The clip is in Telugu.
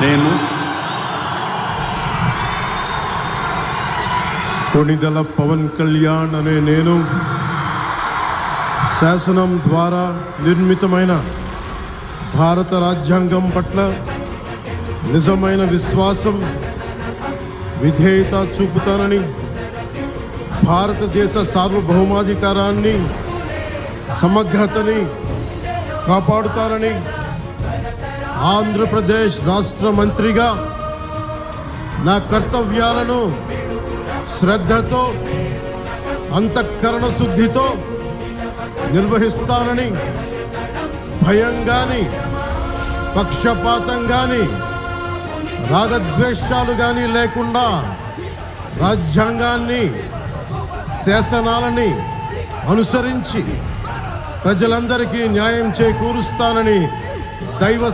నేను కొణిదెల పవన్ కళ్యాణ్ అనే నేను శాసనం ద్వారా నిర్మితమైన భారత రాజ్యాంగం పట్ల నిజమైన విశ్వాసం, విధేయత చూపుతానని, భారతదేశ సార్వభౌమాధికారాన్ని, సమగ్రతని కాపాడుతానని, ఆంధ్రప్రదేశ్ రాష్ట్ర మంత్రిగా నా కర్తవ్యాలను శ్రద్ధతో, అంతఃకరణ శుద్ధితో నిర్వహిస్తానని, భయం కానీ, పక్షపాతం కానీ, రాగద్వేషాలు కానీ లేకుండా రాజ్యాంగాన్ని, శాసనాలని అనుసరించి ప్రజలందరికీ న్యాయం చేకూరుస్తానని దైవ